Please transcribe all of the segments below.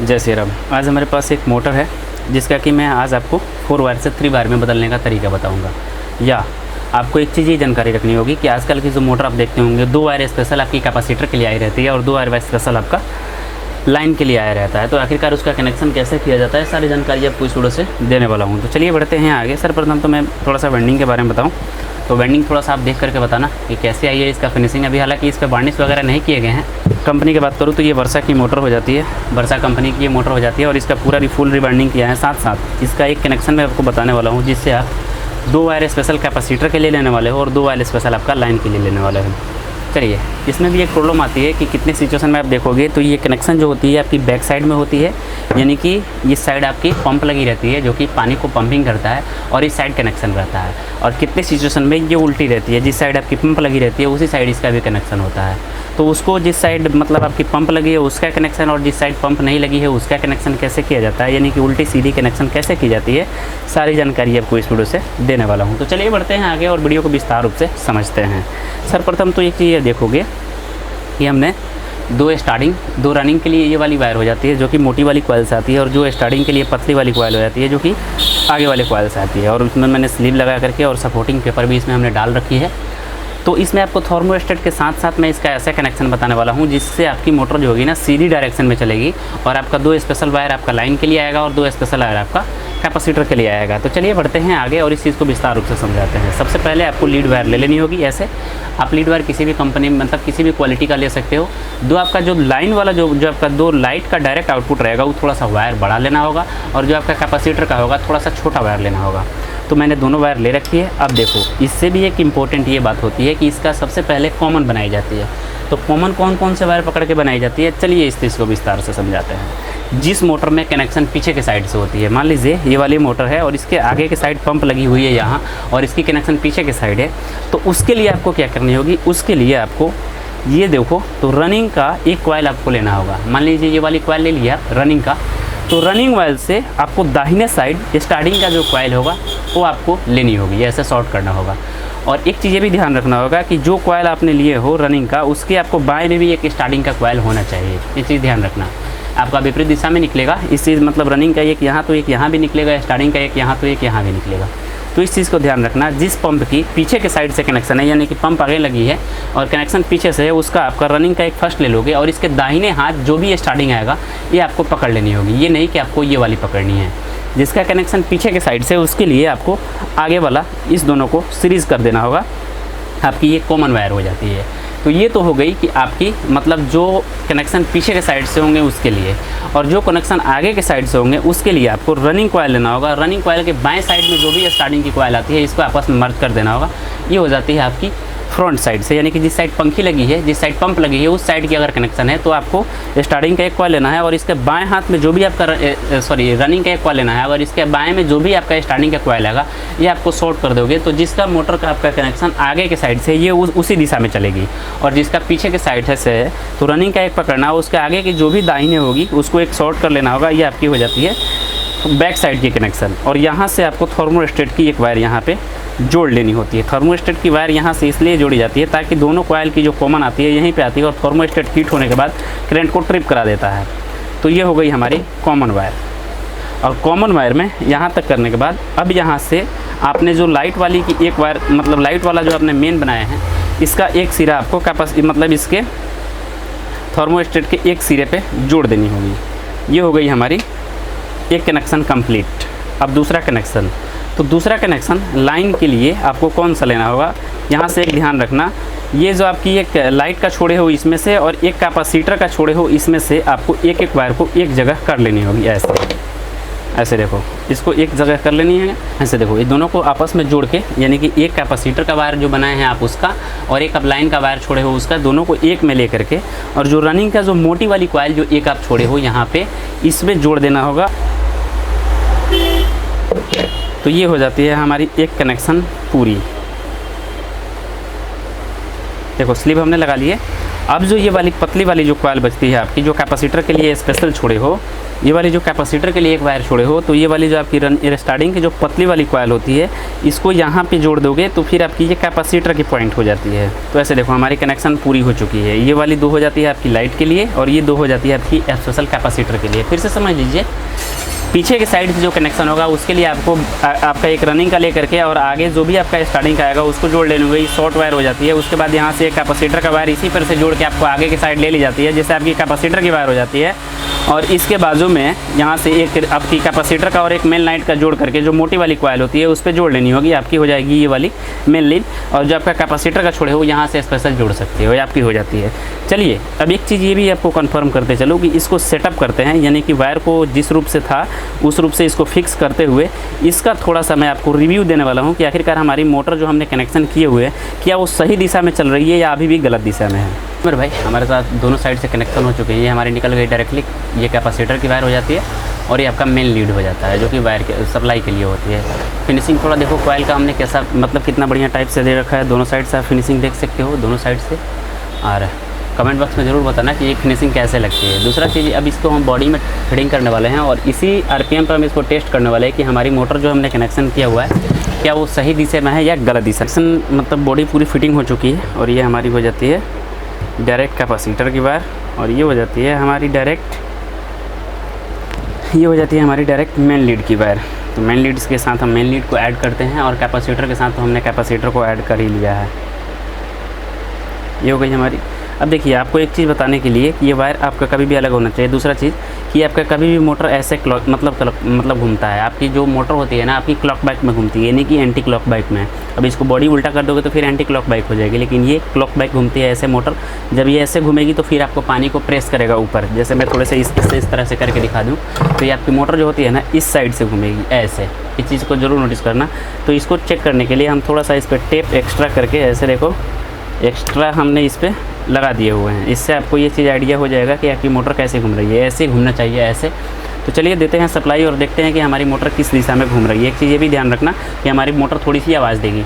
जय श्री राम। आज हमारे पास एक मोटर है जिसका कि मैं आज आपको 4 वायर से 3 वायर में बदलने का तरीका बताऊंगा। या आपको एक चीज़ ये जानकारी रखनी होगी कि आजकल की जो मोटर आप देखते होंगे 2 वायर स्पेशल आपकी कैपेसिटर के लिए आई रहती है और 2 वायर स्पेशल आपका लाइन के लिए आया रहता है। तो आखिरकार उसका कनेक्शन कैसे किया जाता है सारी जानकारी आपको इस वीडियो से देने वाला हूँ। तो चलिए बढ़ते हैं आगे। सर्वप्रथम तो मैं थोड़ा सा वेंडिंग के बारे में बताऊँ तो वेंडिंग थोड़ा सा आप देख करके बताना कि कैसे आई है इसका फिनिशिंग। अभी हालांकि इस पर वार्निश वगैरह नहीं किए गए हैं। कंपनी की बात करूँ तो ये वर्षा की मोटर हो जाती है, वर्षा कंपनी की ये मोटर हो जाती है और इसका पूरा फुल रिवाइंडिंग किया है। साथ साथ इसका एक कनेक्शन मैं आपको बताने वाला हूँ जिससे आप 2 वायर स्पेशल कैपेसिटर के लिए लेने वाले हो और 2 वायर स्पेशल आपका लाइन के लिए लेने वाले हो। चलिए, इसमें भी एक प्रॉब्लम आती है कि कितने सिचुएशन में आप देखोगे तो ये कनेक्शन जो होती है आपकी बैक साइड में होती है, यानी कि इस साइड आपकी पंप लगी रहती है जो कि पानी को पंपिंग करता है और इस साइड कनेक्शन रहता है। और कितने सिचुएशन में ये उल्टी रहती है, जिस साइड आपकी पंप लगी रहती है उसी साइड इसका भी कनेक्शन होता है। तो उसको जिस साइड मतलब आपकी पंप लगी है उसका कनेक्शन और जिस साइड पंप नहीं लगी है उसका कनेक्शन कैसे किया जाता है, यानी कि उल्टी सीधी कनेक्शन कैसे की जाती है, सारी जानकारी आपको इस वीडियो से देने वाला हूँ। तो चलिए बढ़ते हैं आगे और वीडियो को विस्तार रूप से समझते हैं। सर्वप्रथम तो एक चीज़ देखोगे कि हमने 2 स्टार्टिंग 2 रनिंग के लिए ये वाली वायर हो जाती है जो कि मोटी वाली कॉइल से आती है और जो स्टार्टिंग के लिए पतली वाली कॉइल हो जाती है जो कि आगे वाले कॉइल से आती है। और उसमें मैंने स्लीव लगा करके और सपोर्टिंग पेपर भी इसमें हमने डाल रखी है। तो इसमें आपको थर्मोस्टेट के साथ साथ मैं इसका ऐसा कनेक्शन बताने वाला हूँ जिससे आपकी मोटर जो होगी ना सीधी डायरेक्शन में चलेगी और आपका 2 स्पेशल वायर आपका लाइन के लिए आएगा और 2 स्पेशल वायर आपका कैपेसिटर के लिए आएगा। तो चलिए बढ़ते हैं आगे और इस चीज़ को विस्तार रूप से समझाते हैं। सबसे पहले आपको लीड वायर ले लेनी होगी। ऐसे आप लीड वायर किसी भी कंपनी में मतलब किसी भी क्वालिटी का ले सकते हो। 2 आपका जो लाइन वाला जो आपका 2 लाइट का डायरेक्ट आउटपुट रहेगा वो थोड़ा सा वायर बड़ा लेना होगा और जो आपका कैपेसिटर का होगा थोड़ा सा छोटा वायर लेना होगा। तो मैंने दोनों वायर ले रखी है। अब देखो, इससे भी एक इम्पॉर्टेंट ये बात होती है कि इसका सबसे पहले कॉमन बनाई जाती है। तो कॉमन कौन कौन से वायर पकड़ के बनाई जाती है, चलिए इस चीज़ को विस्तार से समझाते हैं। जिस मोटर में कनेक्शन पीछे के साइड से होती है, मान लीजिए ये वाली मोटर है और इसके आगे के साइड पंप लगी हुई है यहाँ और इसकी कनेक्शन पीछे के साइड है, तो उसके लिए आपको क्या करनी होगी, उसके लिए आपको ये देखो तो रनिंग का एक कॉइल आपको लेना होगा। मान लीजिए ये वाली कॉइल ले लिया रनिंग का, तो रनिंग वायर से आपको दाहिने साइड स्टार्टिंग का जो कॉइल होगा वो आपको लेनी होगी, ऐसे शॉर्ट करना होगा। और एक चीज़ ये भी ध्यान रखना होगा कि जो कॉइल आपने लिए हो रनिंग का उसके आपको बाएं में भी एक स्टार्टिंग का कॉइल होना चाहिए। ये चीज़ ध्यान रखना। आपका विपरीत दिशा में निकलेगा इस चीज़ मतलब रनिंग का एक यहाँ तो एक यहाँ भी निकलेगा, स्टार्टिंग का एक यहाँ तो एक यहाँ भी निकलेगा। तो इस चीज़ को ध्यान रखना। जिस पंप की पीछे के साइड से कनेक्शन है, यानी कि पंप आगे लगी है और कनेक्शन पीछे से है, उसका आपका रनिंग का एक फर्स्ट ले लोगे और इसके दाहिने हाथ जो भी स्टार्टिंग आएगा ये आपको पकड़ लेनी होगी। ये नहीं कि आपको ये वाली पकड़नी है। जिसका कनेक्शन पीछे के साइड से उसके लिए आपको आगे वाला इस दोनों को सीरीज़ कर देना होगा। आपकी ये कॉमन वायर हो जाती है। तो ये तो हो गई कि आपकी मतलब जो कनेक्शन पीछे के साइड से होंगे उसके लिए, और जो कनेक्शन आगे के साइड से होंगे उसके लिए आपको रनिंग कॉइल लेना होगा। रनिंग कॉइल के बाएं साइड में जो भी स्टार्टिंग की कॉइल आती है इसको आपस में मर्ज कर देना होगा। ये हो जाती है आपकी फ्रंट साइड से, यानी कि जिस साइड पंखी लगी है, जिस साइड पंप लगी है उस साइड की अगर कनेक्शन है तो आपको स्टार्टिंग का एक कॉइल लेना है और इसके बाएं हाथ में जो भी आपका रनिंग का एक कॉइल लेना है और इसके बाएं में जो भी आपका स्टार्टिंग का कॉइल आएगा ये आपको शॉर्ट कर दोगे। तो जिसका मोटर का आपका कनेक्शन आगे के साइड से ये उसी दिशा में चलेगी और जिसका पीछे के साइड से है तो रनिंग का एक पकड़ना है, उसके आगे की जो भी दाहिने होगी उसको एक शॉर्ट कर लेना होगा। ये आपकी हो जाती है बैक साइड की कनेक्शन। और यहाँ से आपको थर्मोस्टेट की एक वायर यहाँ पे जोड़ लेनी होती है। थर्मोस्टेट की वायर यहाँ से इसलिए जोड़ी जाती है ताकि दोनों कॉइल की जो कॉमन आती है यहीं पे आती है और थर्मोस्टेट हीट होने के बाद करंट को ट्रिप करा देता है। तो ये हो गई हमारी कॉमन वायर। और कॉमन वायर में यहाँ तक करने के बाद अब यहाँ से आपने जो लाइट वाली की एक वायर मतलब लाइट वाला जो आपने मेन बनाया है इसका एक सिरा आपको मतलब इसके थर्मोस्टेट के एक सिरे पर जोड़ देनी होगी। ये हो गई हमारी एक कनेक्शन कंप्लीट। अब दूसरा कनेक्शन, तो दूसरा कनेक्शन लाइन के लिए आपको कौन सा लेना होगा, यहाँ से एक ध्यान रखना। ये जो आपकी एक लाइट का छोड़े हो इसमें से और एक कैपेसिटर का छोड़े हो इसमें से आपको एक एक वायर को एक जगह कर लेनी होगी। ऐसे देखो, इसको एक जगह कर लेनी है। ऐसे देखो, ये दोनों को आपस में जोड़ के, यानी कि एक कैपेसिटर का वायर जो बनाए हैं आप उसका और एक आप लाइन का वायर छोड़े हो उसका, दोनों को एक में ले करके और जो रनिंग का जो मोटी वाली कॉइल जो एक आप छोड़े हो यहाँ पे इसमें जोड़ देना होगा। तो ये हो जाती है हमारी एक कनेक्शन पूरी। देखो स्लीव हमने लगा लिए अब जो ये वाली पतली वाली जो कॉइल बचती है आपकी, जो कैपेसिटर के लिए स्पेशल छोड़े हो, ये वाली जो कैपेसिटर के लिए एक वायर छोड़े हो, तो ये वाली जो आपकी स्टार्टिंग की जो पतली वाली कॉइल होती है, इसको यहाँ पे जोड़ दोगे तो फिर आपकी ये कैपेसिटर की पॉइंट हो जाती है। तो ऐसे देखो हमारी कनेक्शन पूरी हो चुकी है। ये वाली 2 हो जाती है आपकी लाइट के लिए और ये 2 हो जाती है आपकी स्पेशल कैपेसिटर के लिए। फिर से समझ लीजिए, पीछे के साइड से जो कनेक्शन होगा उसके लिए आपको आपका एक रनिंग का लेकर के और आगे जो भी आपका स्टार्टिंग का आएगा उसको जोड़ लेने हुई शॉर्ट वायर हो जाती है। उसके बाद यहाँ से एक कैपेसिटर का वायर इसी पर से जोड़ के आपको आगे की साइड ले ली जाती है, जैसे आपकी कैपेसिटर की वायर हो जाती है। और इसके बाजू में यहाँ से एक आपकी कैपेसिटर का और एक मेन लाइट का जोड़ करके जो मोटी वाली कॉइल होती है उस पर जोड़ लेनी होगी, आपकी हो जाएगी ये वाली मेन लाइन। और जो आपका कैपेसिटर का छोड़े हो यहाँ से स्पेशल जोड़ सकते हो, आपकी हो जाती है। चलिए अब एक चीज़ ये भी आपको कंफर्म करते चलो कि इसको सेटअप करते हैं, यानी कि वायर को जिस रूप से था उस रूप से इसको फिक्स करते हुए इसका थोड़ा सा मैं आपको रिव्यू देने वाला हूँ कि आखिरकार हमारी मोटर जो हमने कनेक्शन किए हुए हैं क्या वो सही दिशा में चल रही है या अभी भी गलत दिशा में है। मेरे भाई हमारे साथ दोनों साइड से कनेक्शन हो चुके हैं। ये हमारी निकल गई डायरेक्टली, ये कैपेसिटर की वायर हो जाती है और ये आपका मेन लीड हो जाता है जो कि वायर के सप्लाई के लिए होती है। फिनिशिंग थोड़ा देखो कॉइल का हमने कैसा मतलब कितना बढ़िया टाइप से दे रखा है, दोनों साइड से आप फिनिशिंग देख सकते हो दोनों साइड से। और कमेंट बॉक्स में ज़रूर बताना कि ये फिनिशिंग कैसे लगती है। दूसरा चीज़, अब इसको हम बॉडी में फिटिंग करने वाले हैं और इसी आरपीएम पर हम इसको टेस्ट करने वाले हैं कि हमारी मोटर जो हमने कनेक्शन किया हुआ है क्या वो सही दिशा में है या गलत दिशा। मतलब बॉडी पूरी फिटिंग हो चुकी है और ये हमारी हो जाती है डायरेक्ट कैपेसिटर की वायर और ये हो जाती है हमारी डायरेक्ट मेन लीड की वायर। तो मेन लीड्स के साथ हम मेन लीड को ऐड करते हैं और कैपेसिटर के साथ तो हमने कैपेसिटर को ऐड कर ही लिया है। ये हो गई हमारी। अब देखिए आपको एक चीज़ बताने के लिए कि ये वायर आपका कभी भी अलग होना चाहिए। दूसरा चीज़ कि आपका कभी भी मोटर ऐसे मतलब घूमता है, आपकी जो मोटर होती है ना आपकी क्लॉक बाइक में घूमती है, यानी कि एंटी क्लॉक बाइक में। अब इसको बॉडी उल्टा कर दोगे तो फिर एंटी क्लॉक बाइक हो जाएगी, लेकिन ये क्लॉक बाइक घूमती है ऐसे मोटर। जब ये ऐसे घूमेगी तो फिर आपको पानी को प्रेस करेगा ऊपर। जैसे मैं थोड़े से इस तरह से करके दिखा दूँ तो ये आपकी मोटर जो होती है ना इस साइड से घूमेगी ऐसे। इस चीज़ को ज़रूर नोटिस करना। तो इसको चेक करने के लिए हम थोड़ा सा इस पर टेप एक्स्ट्रा करके ऐसे देखो एक्स्ट्रा हमने इस पर लगा दिए हुए हैं। इससे आपको ये चीज़ आइडिया हो जाएगा कि आपकी मोटर कैसे घूम रही है। ऐसे घूमना चाहिए ऐसे। तो चलिए देते हैं सप्लाई और देखते हैं कि हमारी मोटर किस दिशा में घूम रही है। एक चीज़ ये भी ध्यान रखना कि हमारी मोटर थोड़ी सी आवाज़ देगी।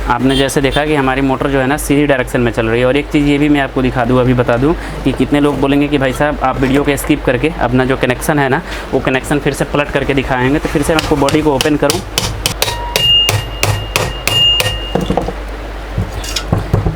आपने जैसे देखा कि हमारी मोटर जो है ना सीधी डायरेक्शन में चल रही है। और एक चीज़ ये भी मैं आपको दिखा दूँ, अभी बता दूँ कि कितने लोग बोलेंगे कि भाई साहब आप वीडियो को स्किप करके अपना जो कनेक्शन है ना वो कनेक्शन फिर से पलट करके दिखाएंगे। तो फिर से मैं आपको बॉडी को ओपन करूँ,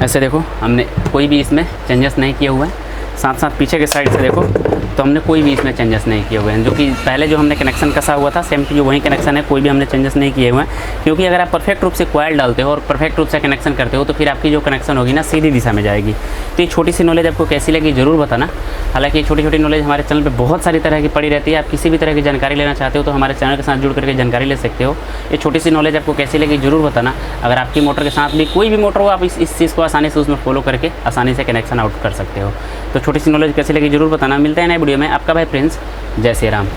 ऐसे देखो हमने कोई भी इसमें चेंजेस नहीं किए हुए हैं। साथ साथ पीछे के साइड से देखो तो हमने कोई भी इसमें चेंजेस नहीं किए हुए हैं। जो कि पहले जो हमने कनेक्शन कसा हुआ था सेम जो वही कनेक्शन है, कोई भी हमने चेंजेस नहीं किए हुए हैं। क्योंकि अगर आप परफेक्ट रूप से कॉइल डालते हो और परफेक्ट रूप से कनेक्शन करते हो तो फिर आपकी जो कनेक्शन होगी ना सीधी दिशा में जाएगी। तो ये छोटी सी नॉलेज आपको कैसी लगी ज़रूर बताना। हालांकि ये छोटी छोटी नॉलेज हमारे चैनल पर बहुत सारी तरह की पड़ी रहती है। आप किसी भी तरह की जानकारी लेना चाहते हो तो हमारे चैनल के साथ जुड़ करके जानकारी ले सकते हो। ये छोटी सी नॉलेज आपको कैसी लगी ज़रूर बताना। अगर आपकी मोटर के साथ भी कोई भी मोटर हो आप इस चीज़ को आसानी से उसमें फॉलो करके आसानी से कनेक्शन आउट कर सकते हो। तो छोटी सी नॉलेज कैसी लगी ज़रूर बताना। मिलते हैं नए वीडियो में। आपका भाई प्रिंस, जय श्री राम।